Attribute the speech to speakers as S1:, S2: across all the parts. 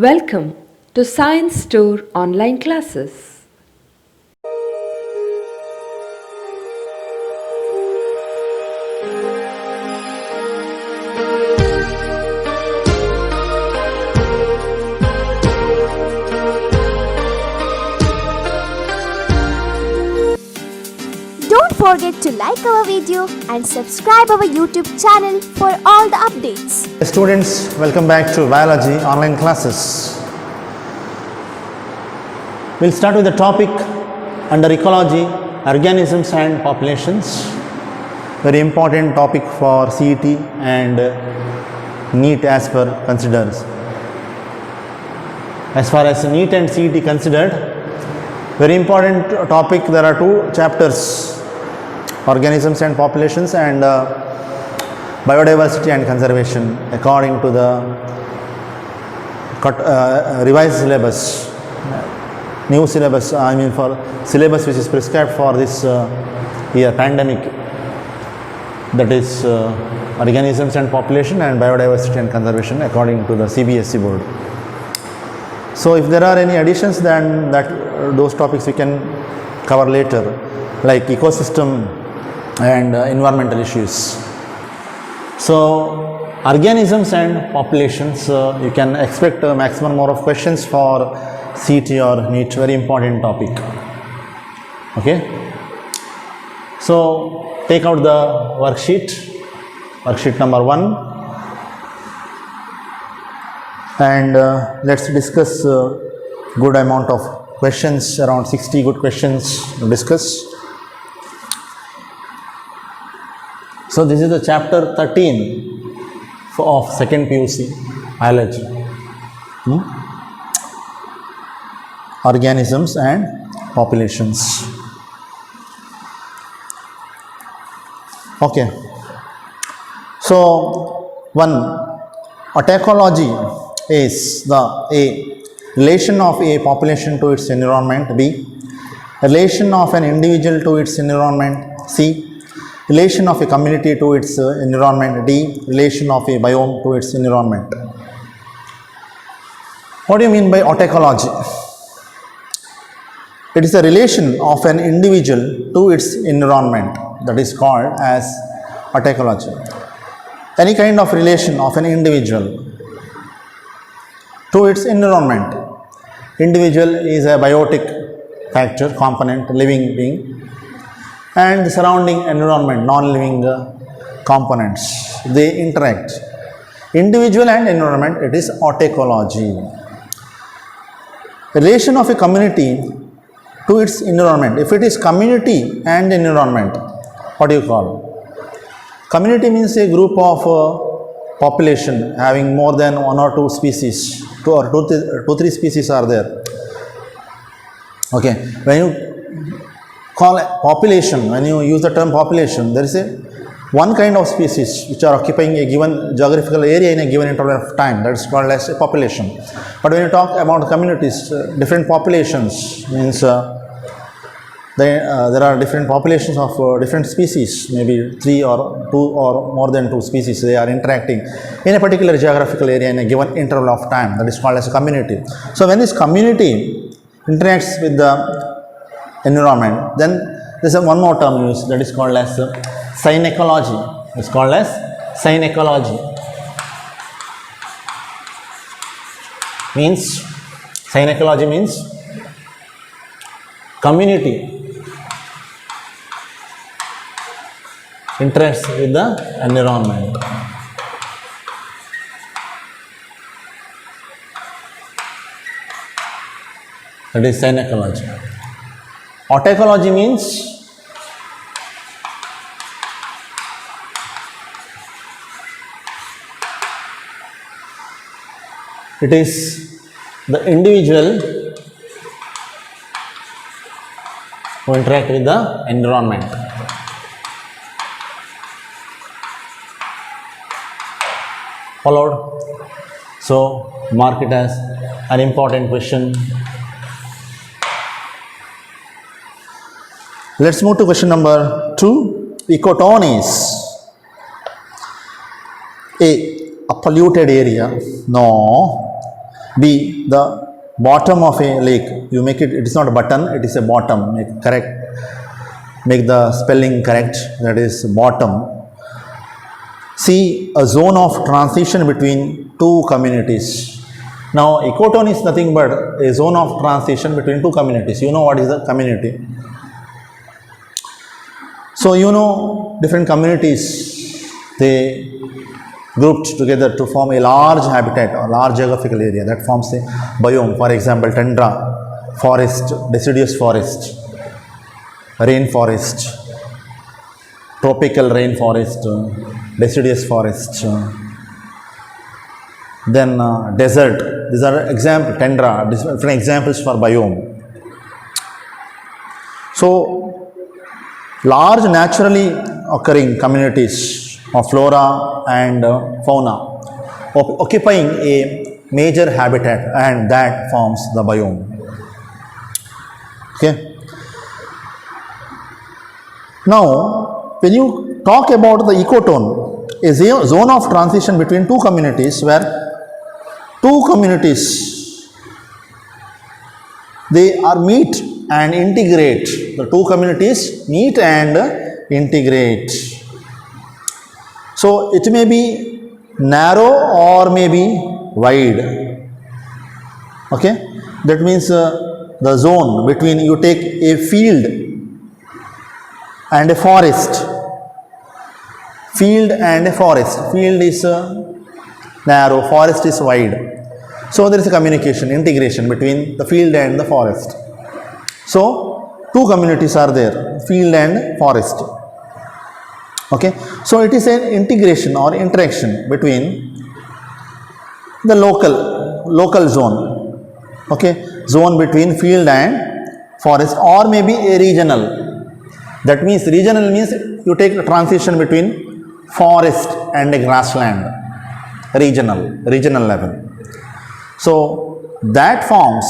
S1: Welcome to Science Store online classes.
S2: Don't forget to like our video and subscribe our YouTube channel for all the updates.
S3: Students, welcome back to biology online classes. We'll start with the topic under ecology, organisms and populations. Very important topic for CET and NEET as per considers. As far as NEET and CET considered, very important topic. There are two chapters: organisms and populations and biodiversity and conservation, according to the revised syllabus, new syllabus, for syllabus which is prescribed for this year, pandemic, that is organisms and population and biodiversity and conservation, according to the CBSE board. So if there are any additions, then those topics we can cover later, like ecosystem and environmental issues. So organisms and populations, you can expect a maximum number of questions for CET or NEET, very important topic. Okay, so take out the worksheet number 1, and let's discuss good amount of questions, around 60 good questions to discuss. So this is the chapter 13 of second PUC biology, organisms and populations. Okay, so one, autecology is the A, relation of a population to its environment; B, relation of an individual to its environment; C, relation of a community to its environment; D, relation of a biome to its environment. What do you mean by autecology? It is a relation of an individual to its environment, that is called as autecology. Any kind of relation of an individual to its environment. Individual is a biotic factor, component, living being, and the surrounding environment, non-living components, they interact. Individual and environment, it is autecology. Relation of a community to its environment. If it is community and environment, what do you call? Community means a group of population having more than one or two species, two, three species are there. Okay, when you call population, when you use the term population, there is a one kind of species which are occupying a given geographical area in a given interval of time, that is called as a population. But when you talk about communities, different populations means there are different populations of different species, maybe 3 or 2 or more than 2 species, they are interacting in a particular geographical area in a given interval of time, that is called as a community. So when this community interacts with the environment, then there is one more term used, that is called as synecology. It's called as synecology. Synecology means community interacts with the environment. That is synecology. Autecology means it is the individual who interact with the environment. Followed? So mark it as an important question. Let's move to question number 2. Ecotone is a polluted area? No. be the bottom of a lake. You make it, it is not a button, it is a bottom. Make the spelling correct, that is bottom. See, a zone of transition between two communities. Now, ecotone is nothing but a zone of transition between two communities. You know what is the community? So, you know, different communities, they grouped together to form a large habitat or large geographical area that forms a biome. For example, tundra, forest, deciduous forest, rainforest, tropical rainforest, deciduous forest, then desert. These are example, tundra, different examples for biome. So, large naturally occurring communities of flora and fauna occupying a major habitat, and that forms the biome. Okay. Now, when you talk about the ecotone, a zone of transition between two communities where two communities they are meet and integrate. The two communities meet and integrate. So it may be narrow or may be wide. Okay, that means the zone between, you take a field and a forest. Field and a forest. Field is narrow, forest is wide. So there is a communication, integration between the field and the forest. So two communities are there, field and forest. Okay, so it is an integration or interaction between the local zone. Okay, zone between field and forest, or maybe a regional. That means regional means you take the transition between forest and a grassland. Regional level. So that forms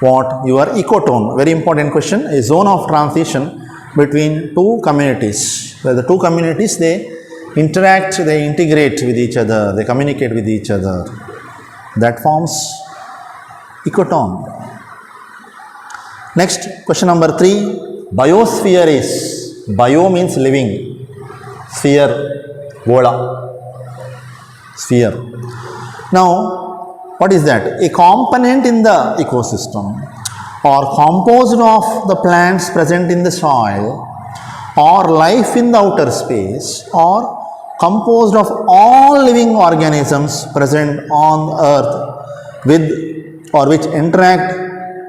S3: what your ecotone. Very important question. A zone of transition between two communities, where the two communities they interact, they integrate with each other, they communicate with each other. That forms ecotone. Next, question number 3. Biosphere is, bio means living, sphere, gola, sphere. Now, what is that? A component in the ecosystem, or composed of the plants present in the soil, or life in the outer space, or composed of all living organisms present on earth with or which interact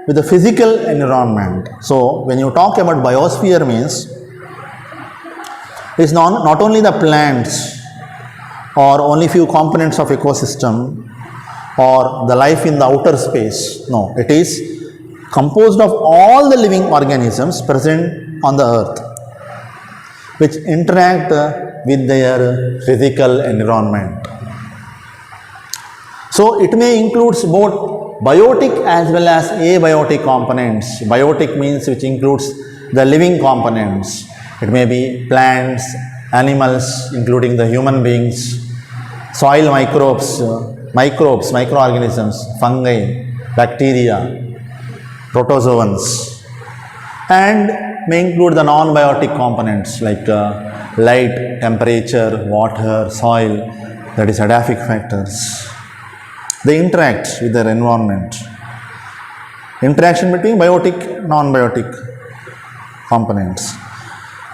S3: with the physical environment. So when you talk about biosphere means it's not only the plants or only few components of ecosystem or the life in the outer space. No, it is composed of all the living organisms present on the earth which interact with their physical environment. So it may include both biotic as well as abiotic components. Biotic means which includes the living components. It may be plants, animals, including the human beings, soil microorganisms, fungi, bacteria, protozoans, and may include the non-biotic components like light, temperature, water, soil, that is edaphic factors. They interact with their environment. Interaction between biotic, non-biotic components.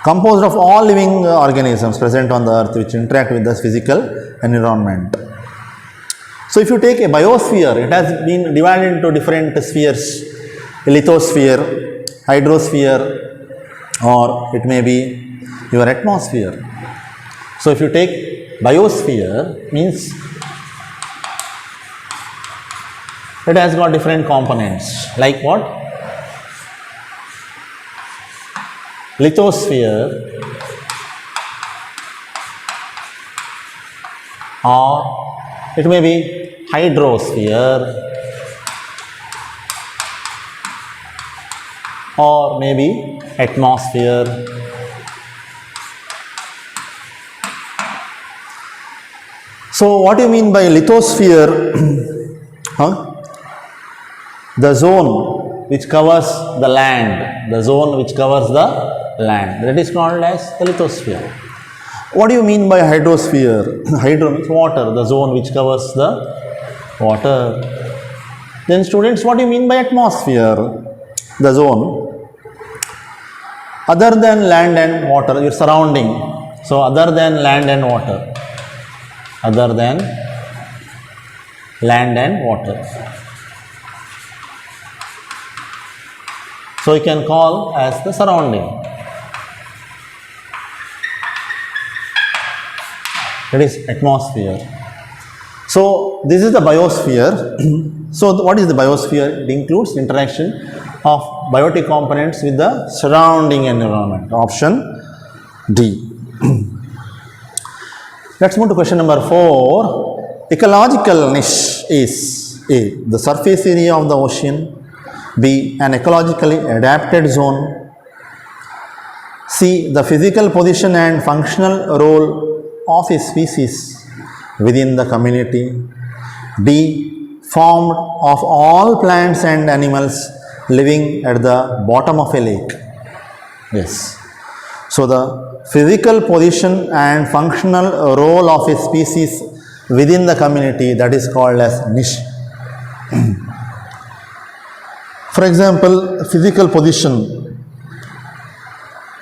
S3: Composed of all living organisms present on the earth which interact with the physical environment. So if you take a biosphere, it has been divided into different spheres, lithosphere, hydrosphere, or it may be your atmosphere. So if you take biosphere, means it has got different components, like what? Lithosphere, or it may be hydrosphere, or maybe atmosphere. So what do you mean by lithosphere Huh? The zone which covers the land, the zone which covers the land, that is called as the lithosphere. What do you mean by hydrosphere? Hydro means water, the zone which covers the water. Then students, what do you mean by atmosphere? The zone other than land and water, your surrounding. So other than land and water, other than land and water. So you can call as the surrounding. That is atmosphere. So this is the biosphere. So what is the biosphere? It includes interaction of biotic components with the surrounding environment. Option D. Let's move to question number 4. Ecological niche is A. The surface area of the ocean. B. An ecologically adapted zone. C. The physical position and functional role of a species within the community. D. Formed of all plants and animals living at the bottom of a lake. Yes. So the physical position and functional role of a species within the community, that is called as niche. For example, physical position,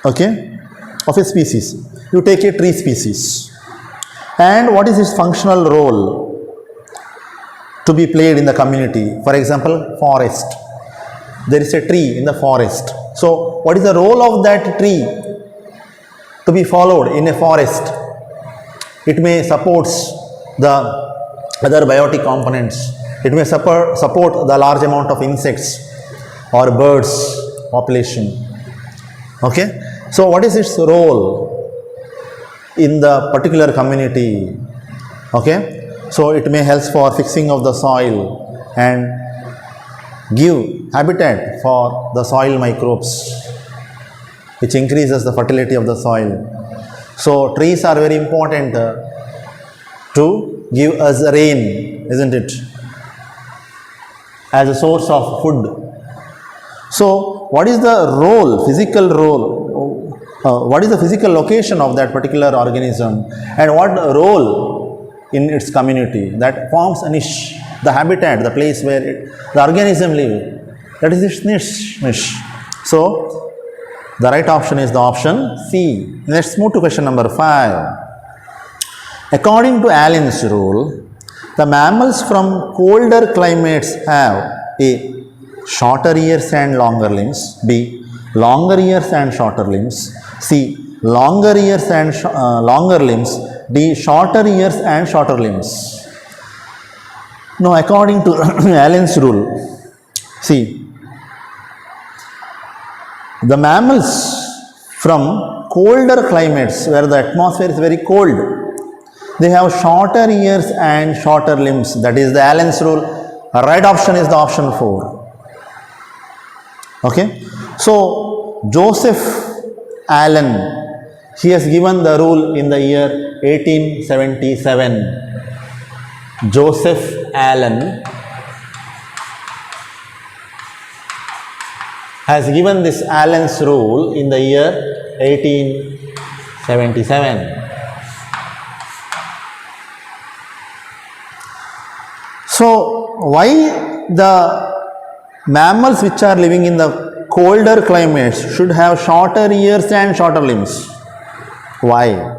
S3: okay, of a species. You take a tree species, and what is its functional role to be played in the community? For example, forest. There is a tree in the forest. So what is the role of that tree to be followed in a forest? It may support the other biotic components. It may support the large amount of insects or birds population. Okay. So what is its role in the particular community? Okay. So it may help for fixing of the soil and give habitat for the soil microbes, which increases the fertility of the soil. So trees are very important to give us rain, isn't it? As a source of food. So what is the role, physical role, what is the physical location of that particular organism, and what role in its community that forms a niche, the habitat, the place where the organism live, that is its niche. So the right option is the option C. Let's move to question number 5. According to Allen's rule, the mammals from colder climates have A. Shorter ears and longer limbs. B. Longer ears and shorter limbs. C. Longer ears and longer limbs. D. Shorter ears and shorter limbs. Now, according to Allen's rule, see, the mammals from colder climates where the atmosphere is very cold, they have shorter ears and shorter limbs. That is the Allen's rule. Right option is the option 4. Okay. So Joseph Allen, he has given the rule in the year 1877. Joseph Allen has given this Allen's rule in the year 1877. So why the mammals which are living in the colder climates should have shorter ears and shorter limbs? Why?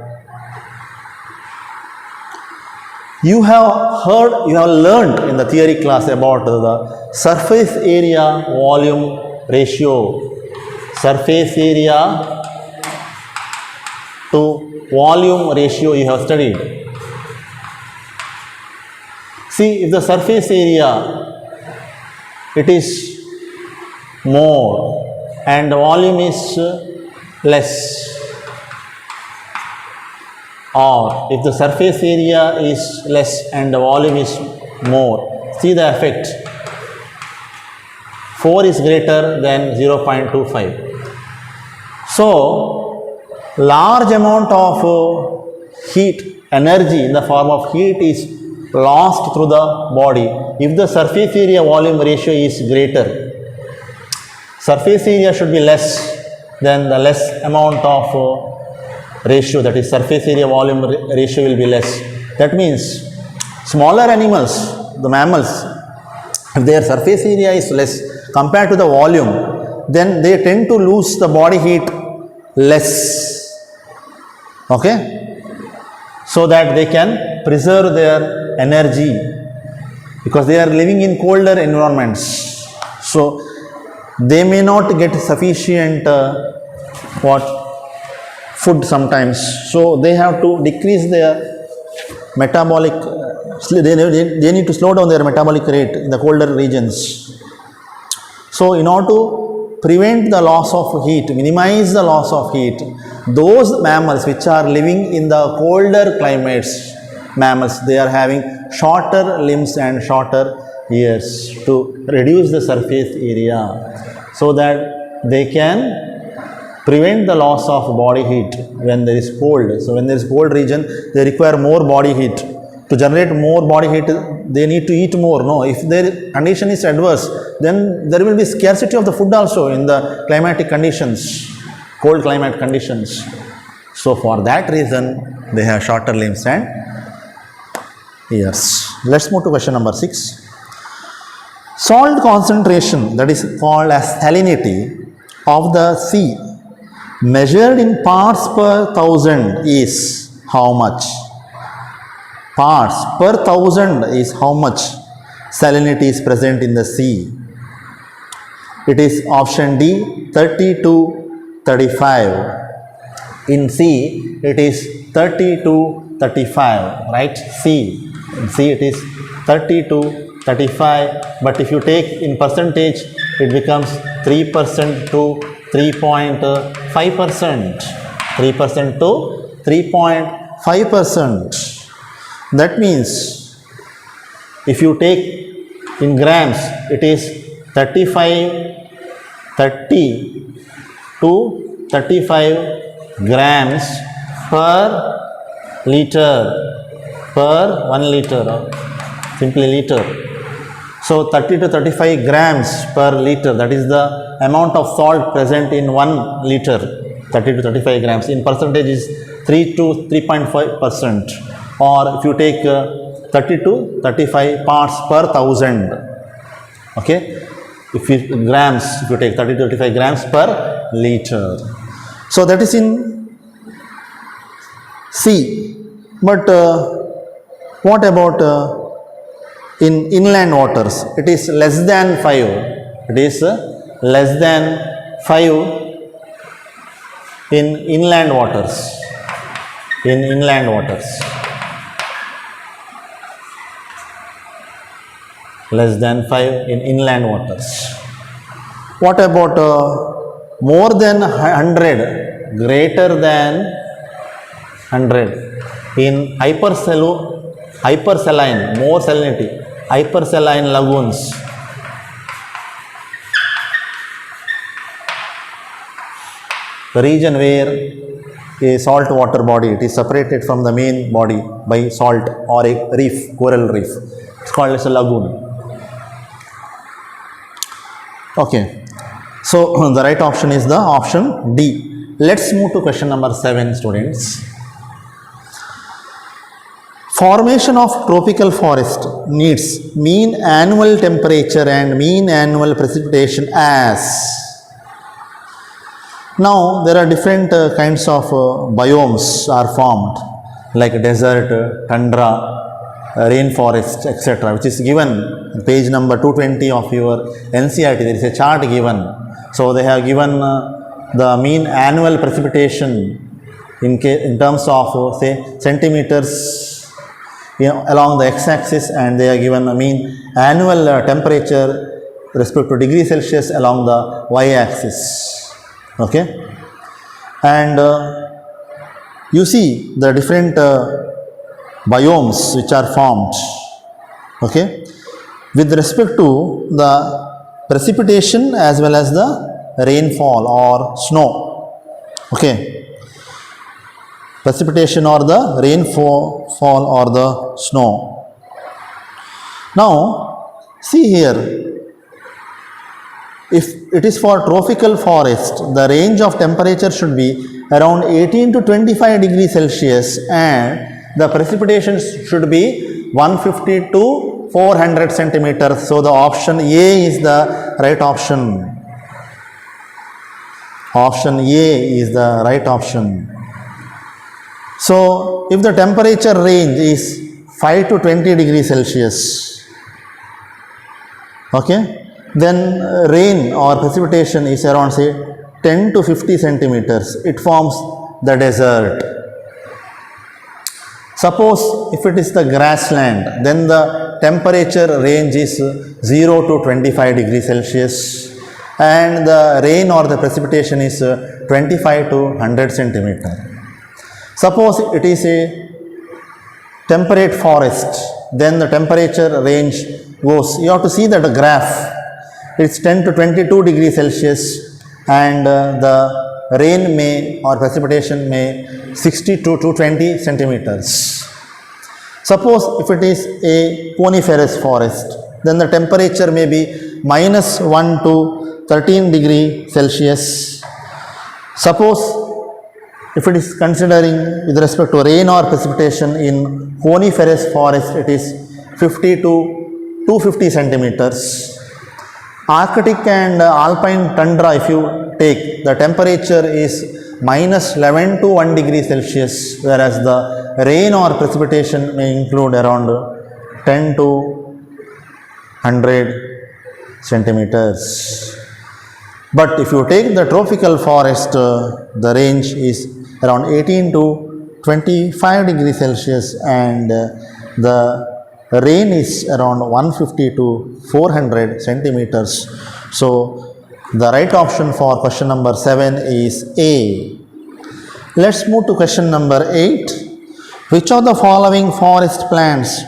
S3: You have heard, you have learned in the theory class about the surface area volume ratio. Surface area to volume ratio you have studied. See, if the surface area, it is more and the volume is less, or if the surface area is less and the volume is more, see the effect. 4 is greater than 0.25. So, large amount of heat, energy in the form of heat is lost through the body if the surface area volume ratio is greater. Surface area should be less than the less amount of ratio, that is surface area volume ratio will be less. That means smaller animals, the mammals, if their surface area is less compared to the volume, then they tend to lose the body heat less, okay, so that they can preserve their energy because they are living in colder environments. So they may not get sufficient food sometimes, so they have to decrease their metabolic, they need to slow down their metabolic rate in the colder regions. So in order to prevent the loss of heat, minimize the loss of heat, those mammals which are living in the colder climates, mammals, they are having shorter limbs and shorter ears to reduce the surface area so that they can prevent the loss of body heat when there is cold. So when there is cold region, they require more body heat. To generate more body heat, they need to eat more. No, if their condition is adverse, then there will be scarcity of the food also in the climatic conditions, cold climate conditions. So for that reason, they have shorter limbs and ears. Let's move to question number 6. Salt concentration, that is called as salinity of the sea, measured in parts per thousand, is how much? Parts per thousand is how much salinity is present in the sea. It is option D, 30 to 35. In sea, it is 30 to 35, right? In sea it is 30 to 35, but if you take in percentage, it becomes 3% to 3.5%. 3% to 3.5%. That means if you take in grams, it is 30 to 35 grams per liter, per 1 liter, simply liter. So 30 to 35 grams per liter, that is the amount of salt present in 1 liter. 30 to 35 grams in percentage is 3 to 3.5%. Or if you take 30 to 35 parts per thousand, okay, if you grams, if you take 30 to 35 grams per liter. So that is in sea. But what about in inland waters? It is less than 5. It is less than 5 in inland waters. In inland waters. Less than 5 in inland waters. What about more than 100, greater than 100 in hypersaline, more salinity, hypersaline lagoons? The region where a salt water body, it is separated from the main body by salt or a reef, coral reef. It's called as a lagoon. Okay, so the right option is the option D. Let's move to question number 7, students. Formation of tropical forest needs mean annual temperature and mean annual precipitation as. Now there are different kinds of biomes are formed, like desert, tundra, rainforest, etc., which is given page number 220 of your NCERT. There is a chart given. So they have given the mean annual precipitation in terms of say centimeters, along the x-axis, and they are given a mean annual temperature respect to degree Celsius along the y-axis. Okay, and you see the different biomes which are formed, okay, with respect to the precipitation as well as the rainfall or snow, okay, precipitation or the rainfall or the snow. Now, see here, if it is for tropical forest, the range of temperature should be around 18 to 25 degrees Celsius and the precipitation should be 150 to 400 centimeters. So, the option A is the right option. Option A is the right option. So, if the temperature range is 5 to 20 degrees Celsius, okay, then rain or precipitation is around say 10 to 50 centimeters. It forms the desert. Suppose if it is the grassland, then the temperature range is 0 to 25 degrees Celsius and the rain or the precipitation is 25 to 100 centimeter. Suppose it is a temperate forest, then the temperature range goes, you have to see that the graph, it's 10 to 22 degrees Celsius and the rain may or precipitation may 60 to 220 centimeters. Suppose if it is a coniferous forest, then the temperature may be minus 1 to 13 degree Celsius. Suppose if it is considering with respect to rain or precipitation in coniferous forest, it is 50 to 250 centimeters. Arctic and alpine tundra, if you take, the temperature is minus 11 to 1 degree Celsius, whereas the rain or precipitation may include around 10 to 100 centimeters. But if you take the tropical forest, the range is around 18 to 25 degrees Celsius and the rain is around 150 to 400 centimeters. So, the right option for question number 7 is A. Let's move to question number 8. Which of the following forest plants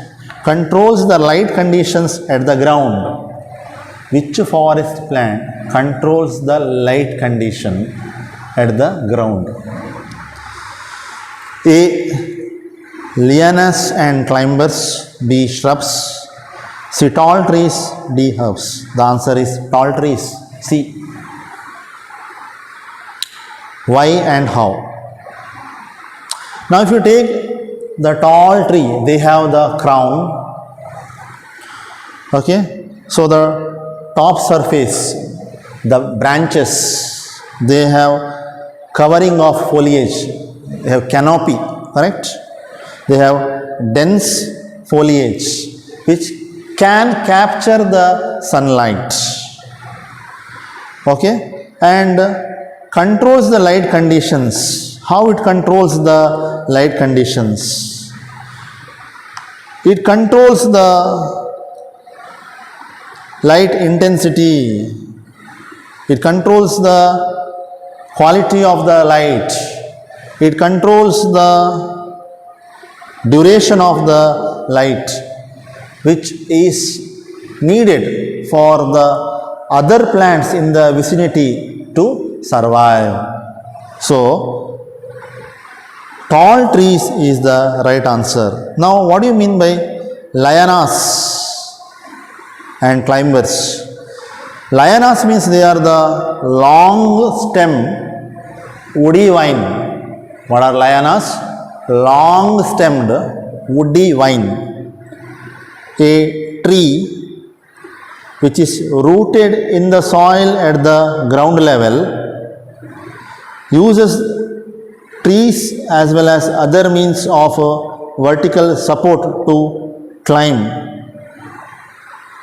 S3: controls the light conditions at the ground? Which forest plant controls the light condition at the ground? A. Lianas and climbers. B. Shrubs. C. Tall trees. D. Herbs. The answer is tall trees. C. Why and how? Now if you take the tall tree, they have the crown. Okay. So the top surface, the branches, they have covering of foliage. They have canopy, correct? They have dense foliage which can capture the sunlight, okay, and controls the light conditions. How it controls the light conditions? It controls the light intensity. It controls the quality of the light. It controls the duration of the light which is needed for the other plants in the vicinity to survive. So, tall trees is the right answer. Now, what do you mean by lianas and climbers? Lianas means they are the long stem woody vine. What are lianas? Long stemmed woody vine. A tree which is rooted in the soil at the ground level uses trees as well as other means of vertical support to climb,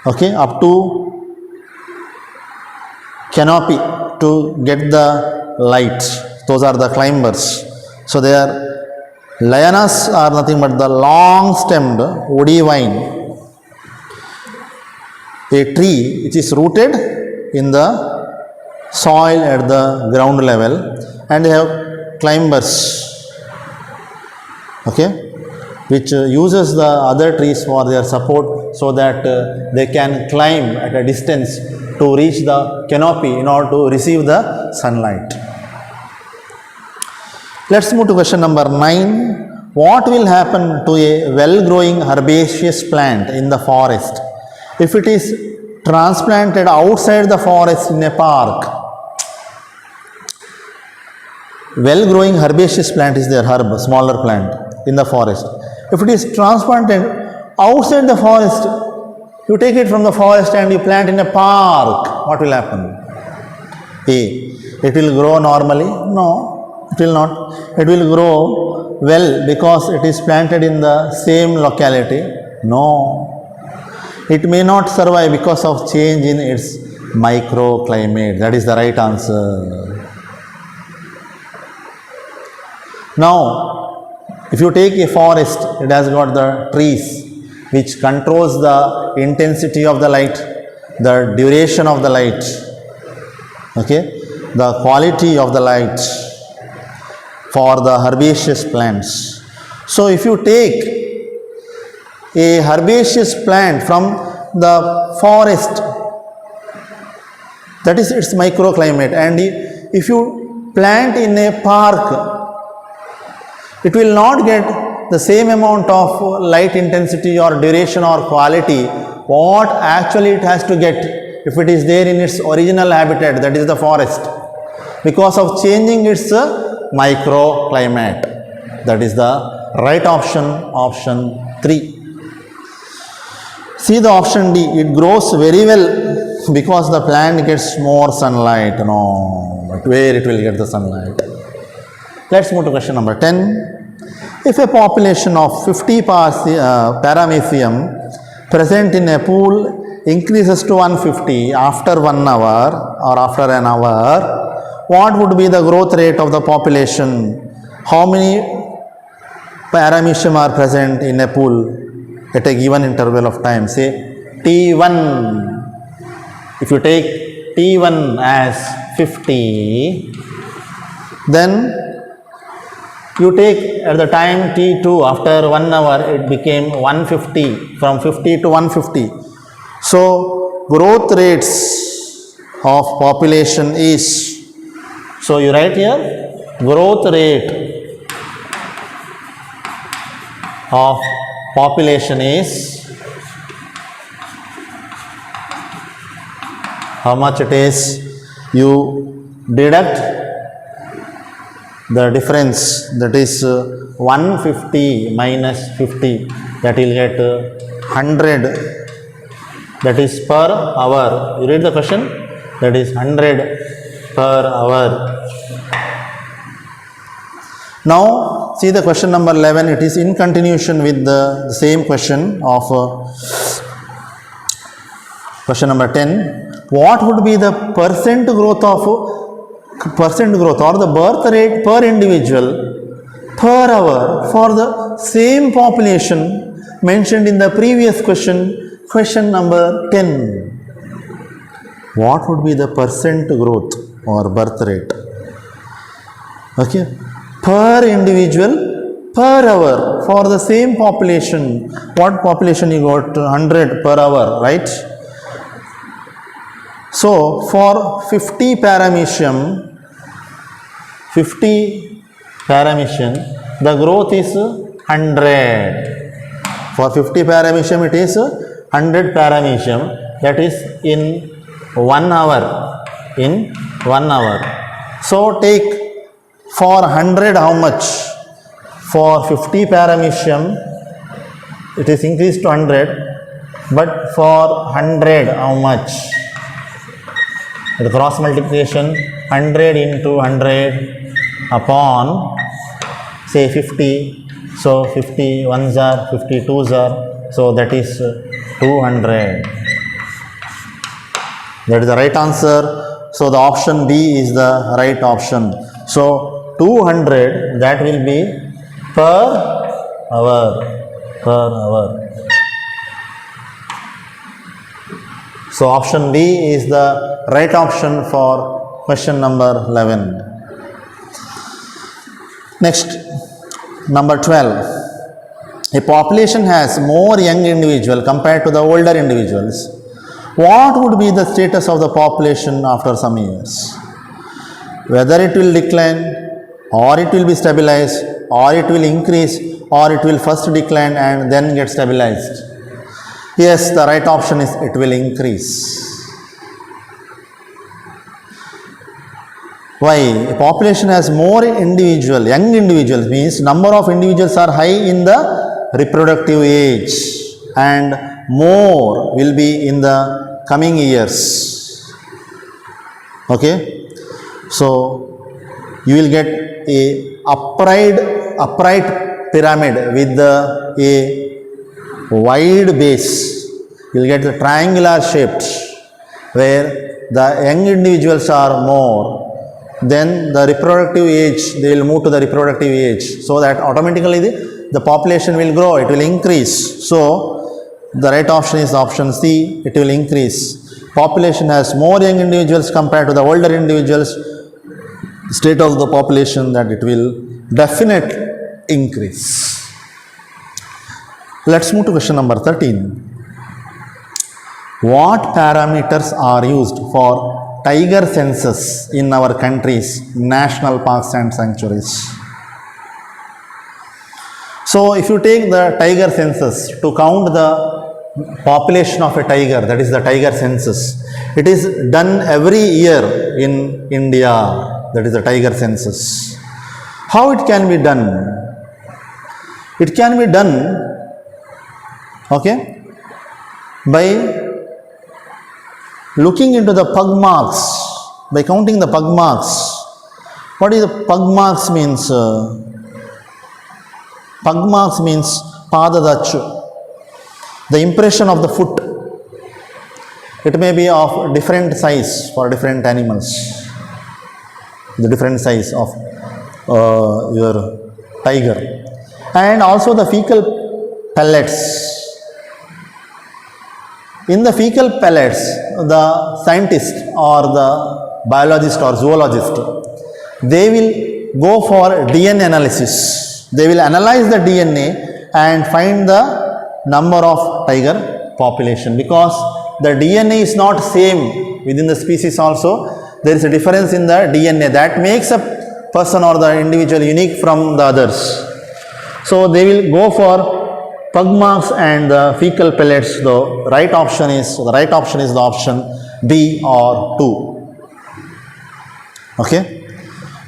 S3: okay, up to canopy to get the light. Those are the climbers. So they are lianas are nothing but the long stemmed woody vine, a tree which is rooted in the soil at the ground level, and they have climbers, okay, which uses the other trees for their support so that they can climb at a distance to reach the canopy in order to receive the sunlight. Let's move to question number 9. What will happen to a well-growing herbaceous plant in the forest If it is transplanted outside the forest in a park, well growing herbaceous plant is there, herb, smaller plant in the forest. If it is transplanted outside the forest, you take it from the forest and you plant in a park, what will happen? A, it will grow normally? No, it will not. It will grow well because it is planted in the same locality? No. It may not survive because of change in its microclimate. That is the right answer. Now, if you take a forest, it has got the trees which controls the intensity of the light, the duration of the light, okay, the quality of the light for the herbaceous plants. So, if you take a herbaceous plant from the forest, that is its microclimate, and if you plant in a park, it will not get the same amount of light intensity or duration or quality what actually it has to get if it is there in its original habitat, that is the forest, because of changing its microclimate. That is the right option, option 3. See the option D, it grows very well because the plant gets more sunlight. No, but where it will get the sunlight? Let's move to question number 10. If a population of 50 paramecium present in a pool increases to 150 after 1 hour or after an hour, what would be the growth rate of the population? How many paramecium are present in a pool at a given interval of time? Say T1. If you take T1 as 50, then you take at the time T2 after 1 hour, it became 150, from 50 to 150. So, growth rates of population is, so you write here, growth rate of population is, how much it is, you deduct the difference, that is 150 minus 50, that will get 100, that is per hour. You read the question, that is 100 per hour. Now see the question number 11, it is in continuation with the same question of question number 10. What would be the percent growth or the birth rate per individual per hour for the same population mentioned in the previous question, question number 10? What would be the percent growth or birth rate? Okay, per individual per hour for the same population. What population you got? 100 per hour, right? So for 50 paramecium, the growth is 100. For 50 paramecium, it is 100 paramecium, that is in 1 hour. In 1 hour. So take for 100 how much? For 50 paramecium, it is increased to 100, but for 100 how much? The cross multiplication, 100 into 100 upon say 50, so 50 ones are 50 twos are, so that is 200. That is the right answer. So the option B is the right option. So 200, that will be per hour. So option B is the right option for question number 11. Next, number 12. A population has more young individuals compared to the older individuals. What would be the status of the population after some years? Whether it will decline, or it will be stabilized, or it will increase, or it will first decline and then get stabilized. Yes, the right option is it will increase. Why? A population has more individual, young individuals means number of individuals are high in the reproductive age and more will be in the coming years. Okay, so you will get a upright pyramid with a wide base. You will get the triangular shaped where the young individuals are more. Then the reproductive age, they will move to the reproductive age, so that automatically the population will grow, it will increase. So the right option is option C, it will increase. Population has more young individuals compared to the older individuals. State of the population that it will definitely increase. Let's move to question number 13. What parameters are used for tiger census in our country's national parks and sanctuaries? So if you take the tiger census to count the population of a tiger, that is the tiger census, it is done every year in India, that is the tiger census. How it can be done? It can be done, okay, by looking into the pug marks, by counting the pug marks. What is the pug marks means? Pug marks means padadachu, the impression of the foot. It may be of different size for different animals, the different size of your tiger, and also the fecal pellets. In the fecal pellets, the scientist or the biologist or zoologist, they will go for DNA analysis. They will analyze the DNA and find the number of tiger population, because the DNA is not same within the species also. There is a difference in the DNA that makes a person or the individual unique from the others. So they will go for pug marks and the fecal pellets. The right option is the option B or 2. Okay,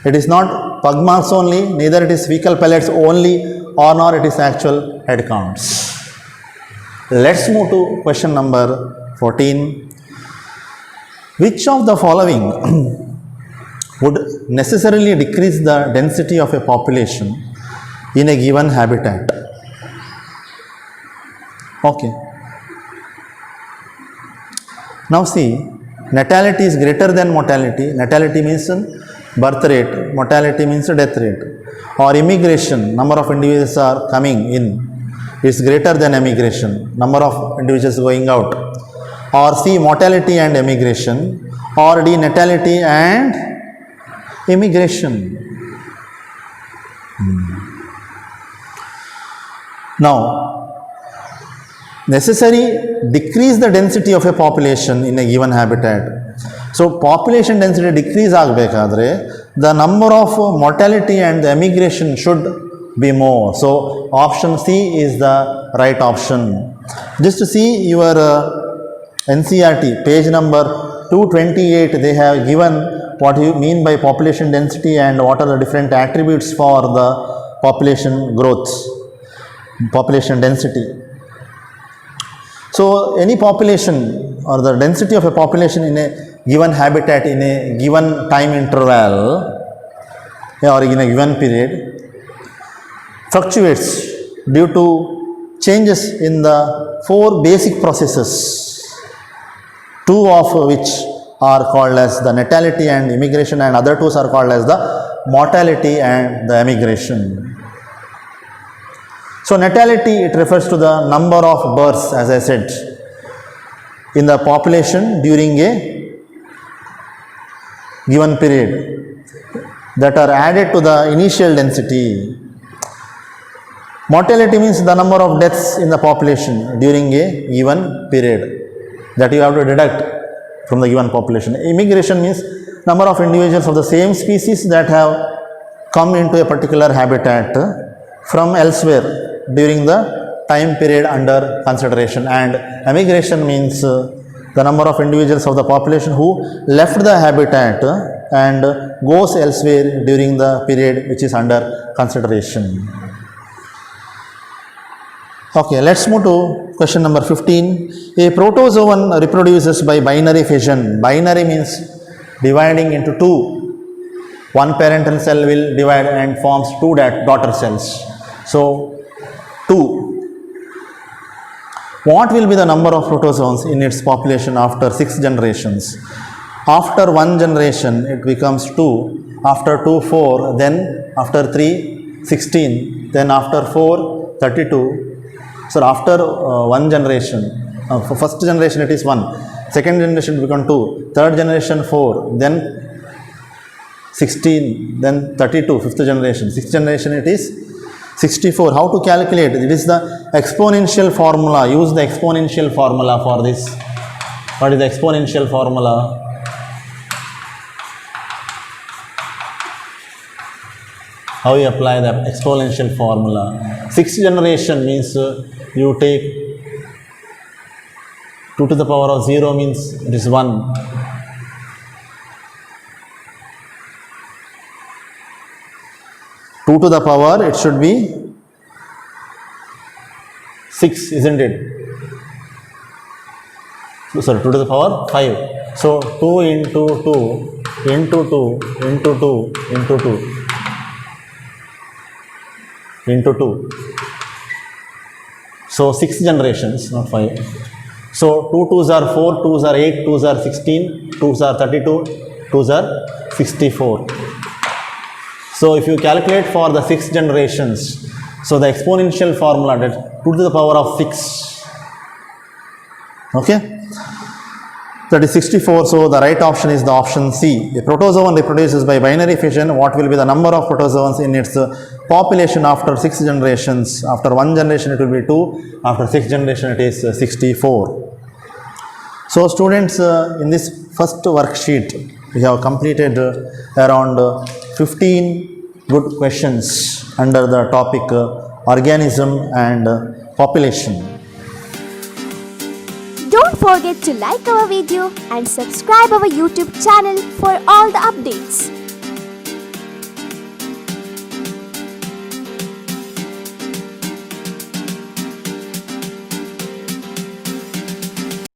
S3: it is not pug marks only, neither it is fecal pellets only, or nor it is actual head counts. Let's move to question number 14. Which of the following would necessarily decrease the density of a population in a given habitat? Okay. Now see, natality is greater than mortality. Natality means birth rate, mortality means death rate. Or immigration, number of individuals are coming in, is greater than emigration, number of individuals going out. Or C, mortality and emigration. Or D, natality and immigration. Now, necessary decrease the density of a population in a given habitat. So population density decrease agಬೇಕಾದ್ರೆ the number of mortality and the emigration should be more. So option C is the right option. Just to see your NCERT page number 228, they have given what you mean by population density and what are the different attributes for the population growth, population density. So any population or the density of a population in a given habitat in a given time interval or in a given period fluctuates due to changes in the 4 basic processes, 2 of which are called as the natality and immigration, and other 2 are called as the mortality and the emigration. So natality, it refers to the number of births, as I said, in the population during a given period that are added to the initial density. Mortality means the number of deaths in the population during a given period that you have to deduct from the given population. Immigration means number of individuals of the same species that have come into a particular habitat from elsewhere during the time period under consideration, and emigration means the number of individuals of the population who left the habitat and goes elsewhere during the period which is under consideration. Okay, let's move to question number 15. A protozoan reproduces by binary fission. Binary means dividing into two. One parental cell will divide and forms two daughter cells. So, 2. What will be the number of protozoans in its population after 6 generations? After 1 generation, it becomes 2. After 2, 4. Then after 3, 16. Then after 4, 32. So after 1 generation, for first generation it is 1, second generation become 2, third generation 4, then 16, then 32, fifth generation, sixth generation it is 64. How to calculate? It is the exponential formula. Use the exponential formula for this. What is the exponential formula? How you apply the exponential formula? Sixth generation means you take 2 to the power of 0 means it is 1. Two to the power, it should be 6, isn't it? Sorry, 2 to the power 5. So 2 into 2 into 2 into 2 into 2 into 2. So 6 generations, not 5. So 2 2s are 4, 2s are 8, 2s are 16, 2s are 32, 2s are 64. So if you calculate for the 6 generations, so the exponential formula, that 2 to the power of 6, okay, that is 64. So the right option is the option C. A protozoan reproduces by binary fission. What will be the number of protozoans in its population after 6 generations? After 1 generation it will be 2, after 6 generation it is 64. So students, in this first worksheet we have completed around 15 good questions under the topic organism and population.
S2: Don't forget to like our video and subscribe our YouTube channel for all the updates.